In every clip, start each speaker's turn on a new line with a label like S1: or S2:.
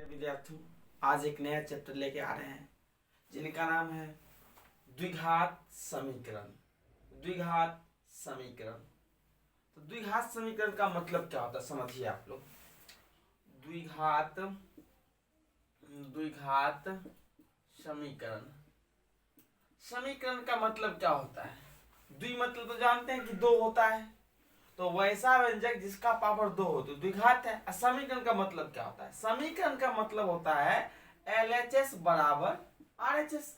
S1: विद्यार्थियों, आज एक नया चैप्टर लेके आ रहे हैं जिनका नाम है द्विघात समीकरण। द्विघात समीकरण। तो द्विघात समीकरण का मतलब क्या होता है समझिए आप लोग। द्विघात द्विघात समीकरण। समीकरण का मतलब क्या होता है? द्वि मतलब तो जानते हैं कि दो होता है, तो वैसा व्यंजक जिसका पावर दो हो तो द्विघात है। समीकरण का मतलब क्या होता है? समीकरण का मतलब होता है LHS बराबर RHS।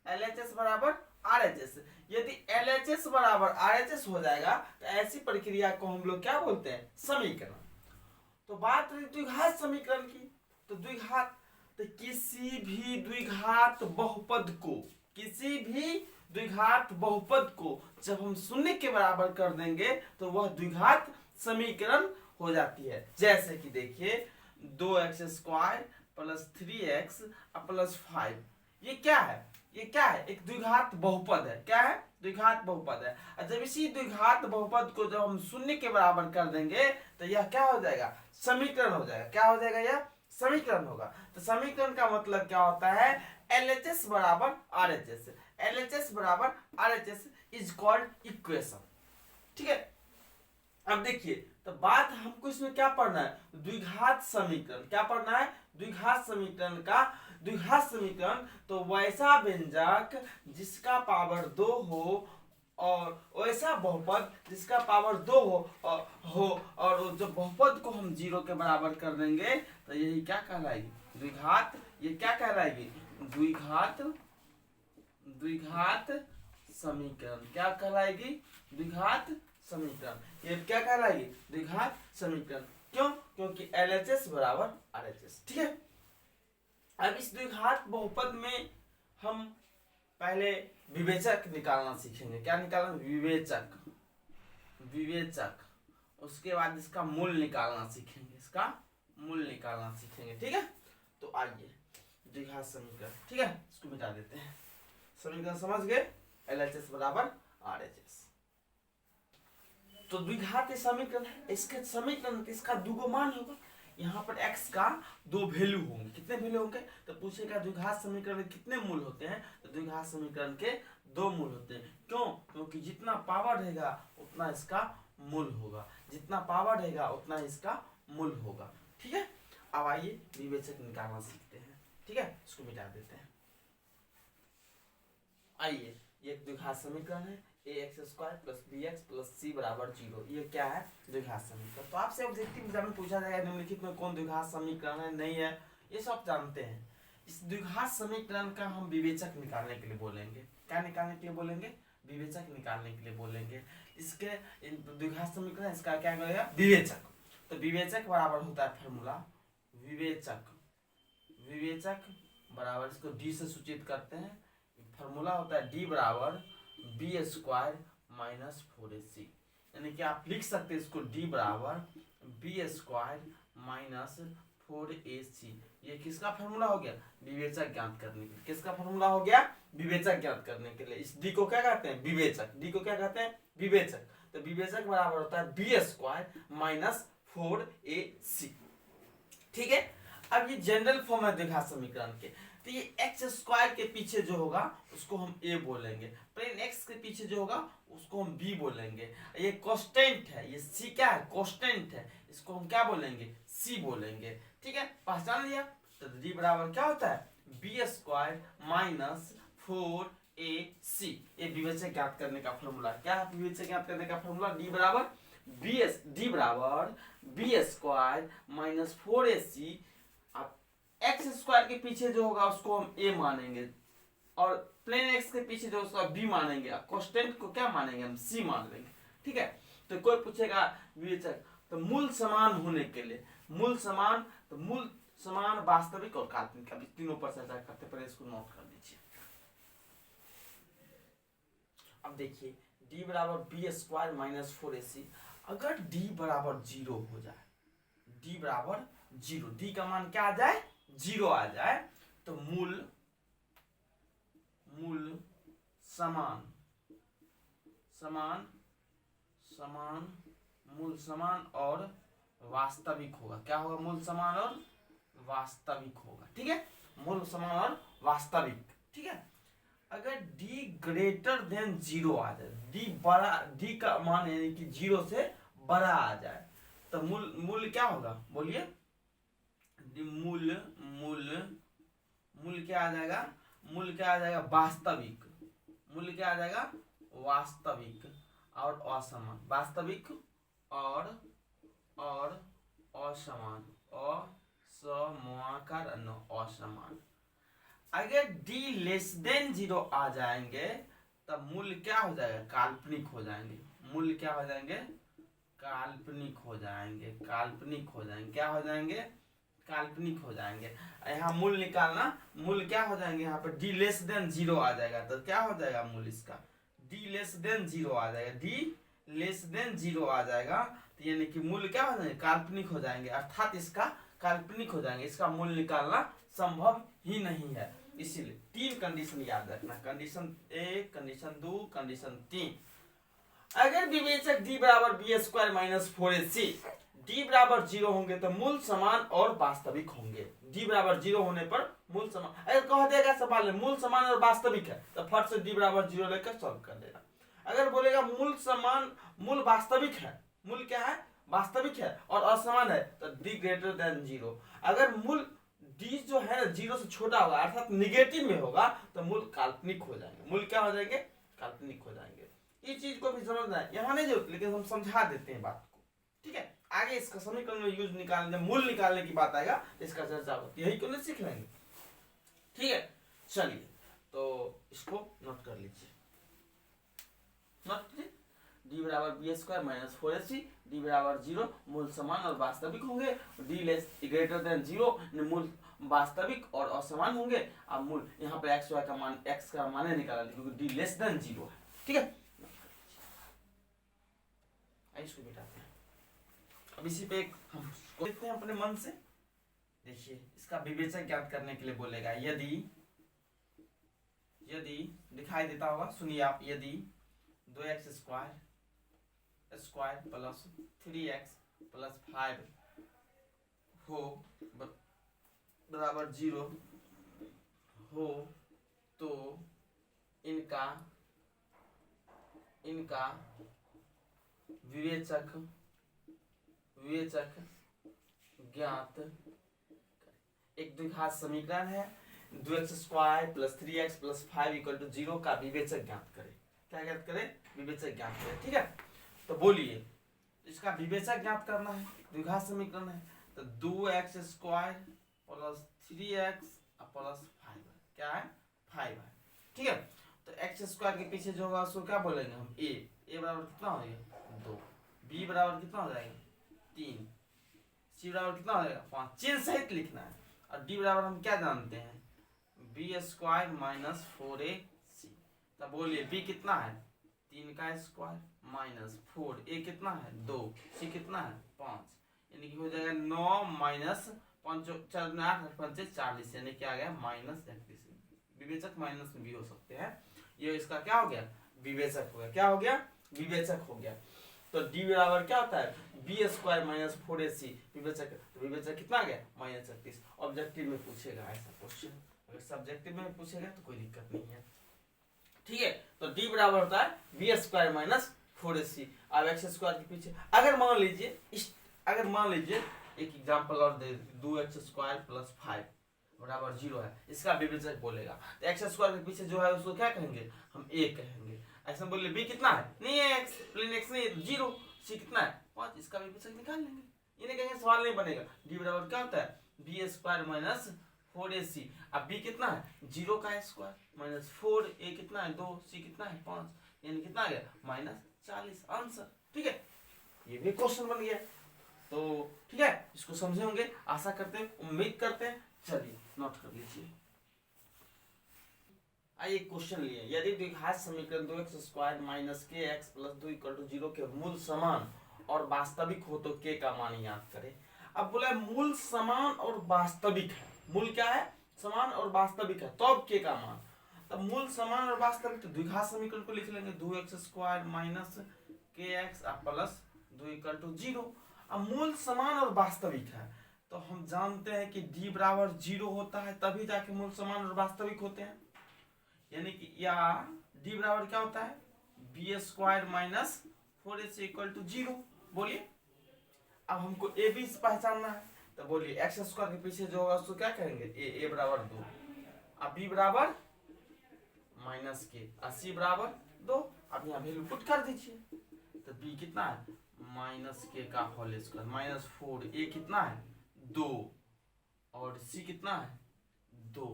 S1: LHS बराबर RHS। यदि LHS बराबर RHS हो जाएगा तो ऐसी प्रक्रिया को हम लोग क्या बोलते हैं? समीकरण। तो बात रही द्विघात समीकरण की, तो द्विघात तो किसी भी द्विघात बहुपद को जब हम शून्य के बराबर कर देंगे तो वह द्विघात समीकरण हो जाती है। जैसे कि देखिए 2x² प्लस 3x प्लस 5, ये क्या है? ये क्या है? एक द्विघात बहुपद है। क्या है? द्विघात बहुपद है। और जब इसी द्विघात बहुपद को जब हम शून्य के बराबर कर देंगे तो यह क्या हो जाएगा? समीकरण हो जाएगा। क्या हो जाएगा? यह समीकरण होगा। तो समीकरण का मतलब क्या होता है? LHS बराबर RHS। LHS बराबर RHS इज कॉल्ड इक्वेशन। ठीक है। अब देखिए, तो बात हमको इसमें क्या पढ़ना है? द्विघात समीकरण। क्या पढ़ना है? द्विघात समीकरण का द्विघात समीकरण तो वैसा व्यंजक जिसका पावर दो हो और वैसा बहुपद जिसका पावर दो हो और जब बहुपद को हम जीरो के बराबर कर देंगे तो यही क्या कहलाएगी? द्विघात। ये क्या कहलाएगी? द्विघात द्विघात समीकरण। क्या कहलाएगी? द्विघात समीकरण। ये क्या कहलाएगी? द्विघात समीकरण। क्यों? क्योंकि LHS बराबर RHS। ठीक है। अब इस द्विघात बहुपद में हम पहले विवेचक निकालना सीखेंगे। क्या निकालना? विवेचक। विवेचक। उसके बाद इसका मूल निकालना सीखेंगे। इसका मूल निकालना सीखेंगे। ठीक है। तो आइए द्विघात समीकरण। ठीक है, इसको मिटा देते हैं। समीकरण समझ गए? LHS बराबर RHS। तो द्विघात समीकरण है। इसके समीकरण इसका दुगो मान होगा। यहाँ पर x का दो वैल्यू होंगे। कितने वैल्यू होंगे? तो पूछेगा द्विघात समीकरण में कितने मूल होते हैं? तो द्विघात समीकरण के दो मूल होते हैं। क्यों? क्योंकि जितना पावर रहेगा उतना इसका मूल होगा। जितना पावर रहेगा उतना इसका मूल होगा। ठीक है। अब आइए विवेचक निकालना सीखते हैं। ठीक है, इसको मिटा देते हैं। आइए, ये द्विघात समीकरण है ax² plus bx plus c बराबर 0। ये क्या है? द्विघात समीकरण। तो आपसे ऑब्जेक्टिव एग्जाम में पूछा जाएगा निम्नलिखित में कौन द्विघात समीकरण है, नहीं है, ये सब जानते हैं। इस द्विघात समीकरण का हम विवेचक निकालने के लिए बोलेंगे। क्या निकालने के लिए बोलेंगे? विवेचक निकालने के लिए बोलेंगे। इसके द्विघात समीकरण इसका क्या करेगा? विवेचक। तो विवेचक बराबर होता है फॉर्मूला विवेचक। विवेचक बराबर, इसको डी से सूचित करते हैं। फॉर्मूला होता है d बराबर b² माइनस 4ac। यानी कि आप लिख सकते हैं इसको d बराबर b² माइनस 4ac। ये किसका फॉर्मूला हो गया? विवेचक ज्ञात करने के लिए। किसका फॉर्मूला हो गया? विवेचक ज्ञात करने के लिए। इस d को क्या कहते हैं? विवेचक। d को क्या कहते हैं? विवेचक। तो विवेचक बराबर होता है b² माइनस 4ac। ठीक है। अब ये जनरल फॉर्म है द्विघात समीकरण के। तो ये x² के पीछे जो होगा उसको हम a बोलेंगे, प्लेन x के पीछे जो होगा उसको हम b बोलेंगे। ये कांस्टेंट है, ये c क्या है? कांस्टेंट है, इसको हम क्या बोलेंगे? c बोलेंगे। ठीक है, पहचान लिया। तो d बराबर क्या होता है? b² minus 4ac। ये विवेचक ज्ञात करने का फॉर्मूला। क्या है विवेचक ज्ञात करने का फॉर्मूला? d बराबर b² माइनस 4ac। x² के पीछे जो होगा उसको हम a मानेंगे और प्लेन x के पीछे जो उसका b मानेंगे। कांस्टेंट को क्या मानेंगे? हम c मान लेंगे। ठीक है। तो कोई पूछेगा विवेचक, तो मूल समान होने के लिए मूल समान, तो मूल समान वास्तविक और काल्पनिक, अभी तीनों पर चर्चा करते पहले इसको नोट कर लीजिए। अब देखिए d बराबर b² माइनस 4ac। अगर d बराबर 0 हो जाए, d बराबर 0, d का मान क्या आ जाए? 0 आ जाए, तो मूल समान मूल समान और वास्तविक होगा। क्या होगा? मूल समान और वास्तविक होगा। ठीक है, मूल समान और वास्तविक। ठीक है, अगर d ग्रेटर देन 0 आ जाए, d बड़ा, d का मान यानी कि 0 से बड़ा आ जाए, तो मूल क्या होगा, बोलिए। मूल मूल मूल क्या आ जाएगा, मूल क्या आ जाएगा, वास्तविक। मूल क्या आ जाएगा, वास्तविक और असमान। वास्तविक और असमान, असमाकार असमान। अगर d लेस देन 0 आ जाएंगे तब मूल क्या हो जाएगा, काल्पनिक हो जाएंगे। मूल क्या हो जाएंगे, काल्पनिक हो जाएंगे। काल्पनिक हो जाएंगे, क्या हो जाएंगे, काल्पनिक हो जाएंगे। यहाँ मूल निकालना, मूल क्या हो जाएंगे, यहाँ पर d लेस देन 0 आ जाएगा तो क्या हो जाएगा मूल इसका, d लेस देन 0 आ जाएगा। d लेस देन 0 आ जाएगा तो यानी कि मूल क्या हो जाएंगे, काल्पनिक हो जाएंगे, अर्थात इसका काल्पनिक हो जाएंगे। इसका मूल निकालना संभव ही नहीं है। इसीलिए 3 कंडीशन याद रखना, कंडीशन 1, कंडीशन 2, कंडीशन 3। अगर विवेचक d बराबर b square minus 4ac, d बराबर 0 होंगे तो मूल समान और वास्तविक होंगे। d बराबर 0 होने पर मूल समान, अगर कह देगा सवाल में मूल समान और वास्तविक है तो फट से d बराबर 0 लेकर सॉल्व कर देना। अगर बोलेगा मूल समान, मूल वास्तविक है, मूल क्या है, वास्तविक है और असमान है तो d ग्रेटर देन 0। अगर मूल d जो है ना 0 से छोटा होगा अर्थात निगेटिव में होगा तो मूल काल्पनिक हो जाएंगे। मूल क्या हो जाएंगे, काल्पनिक हो जाएंगे। इस चीज को भी समझना है, यहाँ नहीं जरूरत, लेकिन हम समझा देते हैं बात को। ठीक है, आगे इसका समीकरण में यूज निकालने, मूल निकालने की बात आएगा इसका चर्चा होती है, यही क्यों नहीं सीख लेंगे। ठीक है, चलिए तो इसको नोट कर लीजिए, नोट कीजिए। d बराबर b square minus 4ac, d बराबर 0, मूल समान और वास्तविक होंगे। d लेस ग्रेटर देन 0, मूल वास्तविक और असमान होंगे। अब मूल यहाँ पे x y का मान, x का मान निकाला क्योंकि d लेस देन 0 है। ठीक है, इसको मिटाते हैं। अब इसी पे हम देखते हैं अपने मन से। देखिए, इसका विवेचक ज्ञात करने के लिए बोलेगा, यदि दिखाई देता होगा, सुनिए आप, यदि 2x square plus 3x plus 5 हो बराबर 0 हो तो इनका विवेचक ज्ञात। एक द्विघात समीकरण है, 2x square plus 3x plus 5 equal to 0 का विवेचक ज्ञात करें। क्या ज्ञात करें, विवेचक ज्ञात करें। ठीक है, तो बोलिए, इसका विवेचक ज्ञात करना है, द्विघात समीकरण है तो 2x square plus 3x plus 5 क्या है, 5 है। ठीक है, तो x स्क्वायर के पीछे जो होगा उसको क्या बोलेंगे हम, a बराबर कितना हो जाएगा 2, b बराबर कितना हो जाएगा 3, c बराबर कितना हो जाएगा 5, चिन्ह सहित लिखना है। और d बराबर हम क्या जानते हैं, बी स्क्वायर माइनस 4ac। तब बोलिए b कितना है, 3 का स्क्वायर माइनस 4, a कितना है 2, c कितना है 5, यानी कि हो जाएगा 9 माइनस 5 8 5 40, यानी क्या आ गया माइनस 31। विवेचक माइनस में भी हो सकते हैं। ये इसका क्या हो गया, विवेचक हो गया। क्या हो गया, विवेचक हो गया। तो d बराबर क्या होता है, बी स्क्वायर माइनस 4ac विवेचक। तो विवेचक कितना आ गया माइनस 31। ऑब्जेक्टिव में पूछेगा ऐसा क्वेश्चन, अगर सब्जेक्टिव में पूछेगा तो कोई दिक्कत नहीं है। ठीक है, तो d बराबर होता है बी स्क्वायर माइनस 4ac। अब एक्स स्क्वायर के पीछे अगर मान लीजिए एक एग्जांपल और दे, 2x स्क्वायर प्लस 5 बराबर 0 है, इसका विवेचक बोलेगा तो एक्स स्क्वायर के पीछे जो है उसको क्या कहेंगे, हम a कहेंगे। ऐसा बोले b कितना है, नहीं है x, प्लेन x नहीं है 0, c कितना है 5, इसका विवेचक निकाल लेंगे। इन्हें कहेंगे सवाल नहीं बनेगा। d बराबर क्या होता है बी स्क्वायर माइनस 4ac। अब b कितना है 0 का स्क्वायर माइनस 4, a कितना है 2, c कितना है 5, यानी कितना आ गया माइनस 40 आंसर। ठीक है, ये भी क्वेश्चन बन गया। तो ठीक है, इसको समझे होंगे, आशा करते हैं, उम्मीद करते हैं। चलिए नोट कर लीजिए। आइए क्वेश्चन लिए, यदि द्विघात समीकरण 2x square minus kx plus 2 equal to 0 के मूल समान और वास्तविक हो तो k का मान ज्ञात करें। अब बोला मूल समान और वास्तविक है, मूल क्या है समान और वास्तविक है, तो अब k का मान। तब मूल समान और वास्तविक, तो द्विघात समीकरण को लिख लेंगे 2x square minus kx plus 2 equal to 0। अब मूल समान और वास्तविक है तो हम जानते हैं कि d बराबर 0 होता है तभी जाके मूल समान और वास्तविक होते हैं, यानी कि या d बराबर क्या होता है b square minus 4ac equal to 0। बोलिए अब हमको ए बी से पहचानना है, तो बोलिए एक्स स्क्वायर के पीछे जो होगा उसको क्या करेंगे ए बराबर 2, अब बी बराबर माइनस के, सी बराबर 2। अब यहाँ वैल्यू पुट कर दीजिए, तो बी कितना है माइनस के का होल स्क्वायर माइनस 4, ए कितना है 2 और सी कितना है 2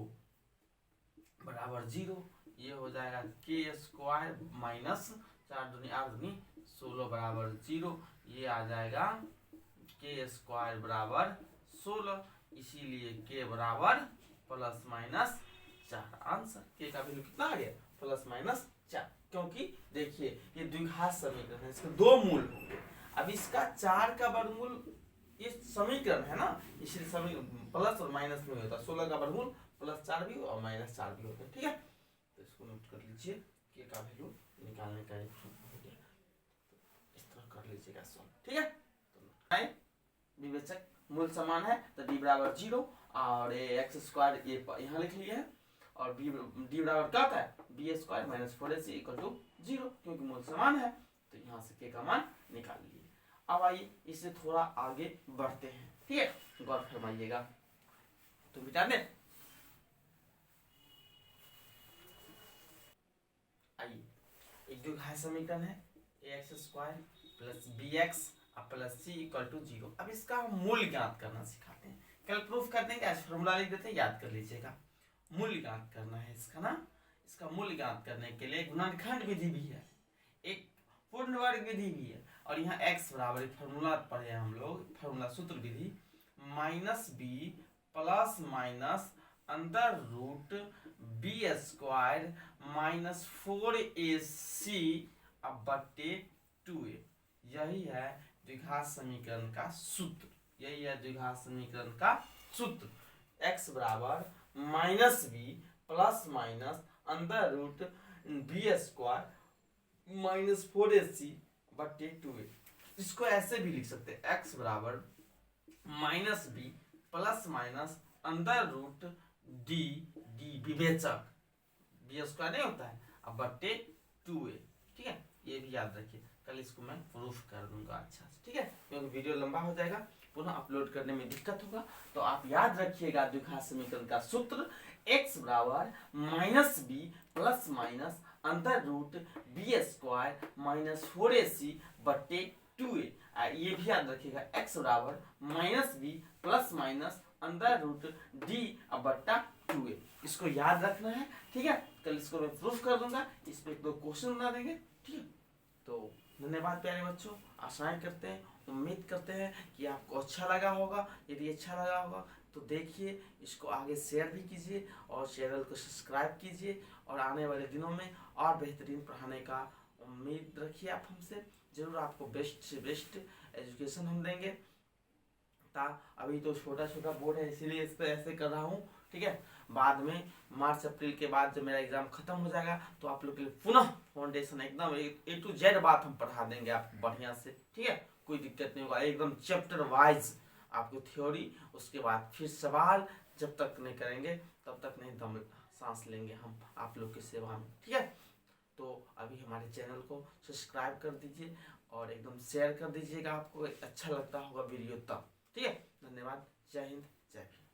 S1: बराबर 0। ये हो जाएगा के स्क्वायर माइनस 4 दूनी 8 दूनी 16 बराबर 0। ये आ जाएगा के स्क्वायर बराबर 16, इसीलिए के बराबर प्लस माइनस 4। आंसर के का वैल्यू कितना आ गया प्लस माइनस 4, क्योंकि देखिए ये द्विघात समीकरण है, इसके दो मूल होंगे। अब इसका 4 का वर्गमूल ये समीकरण है ना, इसलिए समीकरण प्लस और माइनस में होता है। 16 का वर्गमूल प्लस 4 भी और माइनस 4 भी होता है, ठीक है। तो इसको नोट कर लीजिए, के का वैल्यू निकालने का एक हो गया, तो इस तरह कर लीजिएगा सॉल्व, ठीक है। तो विवेचक मूल समान है तो डी बराबर 0 और एक्स स्क्वायर ये यहाँ लिख लिए है, और डी बराबर क्या होता है b square minus 4ac equal to 0, क्योंकि मूल समान है तो यहाँ से के का मान निकाल लिए। अब आइए इससे थोड़ा आगे बढ़ते हैं, ठीक है, गौर फरमाइएगा। तो मिटा दे, आइए एक जो घात समीकरण है x square plus b x plus c equal to 0। अब इसका हम मूल्य ज्ञात करना सिखाते हैं, कल प्रूफ कर देंगे, आज फॉर्मूला लिख देते हैं, याद कर लीजिएगा। मूल्य ज्ञात करना है इसका ना, इसका मूल्य ज्ञात करने के लिए गुणनखंड विधि भी है, एक पूर्ण वर्ग विधि भी है, और यहाँ x बराबर फॉर्मूला पढ़े हम लोग, फॉर्मूला सूत्र विधि minus b plus minus under root b square minus 4ac अब बट्टे 2a। यही है द्विघात समीकरण का सूत्र, यही है द्विघात समीकरण का सूत्र। x बराबर minus b plus minus under root b square minus 4ac बट्टे 2a। इसको ऐसे भी लिख सकते हैं, x बराबर minus b plus minus under root D विवेचक बी स्क्वायर नहीं होता है अब बट्टे 2a, ठीक है। ये भी याद रखिए, कल इसको मैं प्रूफ कर दूंगा अच्छा से, ठीक है, क्योंकि वीडियो लंबा हो जाएगा, पुनः अपलोड करने में दिक्कत होगा। तो आप याद रखिएगा द्विघात समीकरण का सूत्र x बराबर minus b plus minus under root b square minus 4ac बट्टे 2a। ये भी याद रखिएगा x बराबर minus b plus minus under root d बट्टा 2a। इसको याद रखना है, ठीक है, कल इसको मैं प्रूफ कर दूंगा, इस पे 2 क्वेश्चन बना देंगे, ठीक है। तो धन्यवाद प्यारे बच्चों, आशाएं करते हैं, उम्मीद करते हैं कि आपको अच्छा लगा होगा। यदि अच्छा लगा होगा तो देखिए, इसको आगे शेयर भी कीजिए और चैनल को सब्सक्राइब कीजिए, और आने वाले दिनों में और बेहतरीन पढ़ाने का उम्मीद रखिए आप हमसे। जरूर आपको बेस्ट से बेस्ट एजुकेशन हम देंगे। अभी तो छोटा छोटा बोर्ड है इसीलिए इस पर ऐसे कर रहा हूँ, ठीक है। बाद में मार्च अप्रैल के बाद जब मेरा एग्जाम खत्म हो जाएगा तो आप लोग के लिए पुनः फाउंडेशन एकदम A to Z बात हम पढ़ा देंगे आपको बढ़िया से, ठीक है, कोई दिक्कत नहीं होगा, एकदम चैप्टर वाइज आपको थ्योरी, उसके बाद फिर सवाल। जब तक नहीं करेंगे तब तक नहीं दम सांस लेंगे हम आप लोग की सेवा में, ठीक है। तो अभी हमारे चैनल को सब्सक्राइब कर दीजिए और एकदम शेयर कर दीजिएगा, आपको अच्छा लगता होगा वीडियो तब, ठीक है। धन्यवाद, जय हिंद, जय भीम।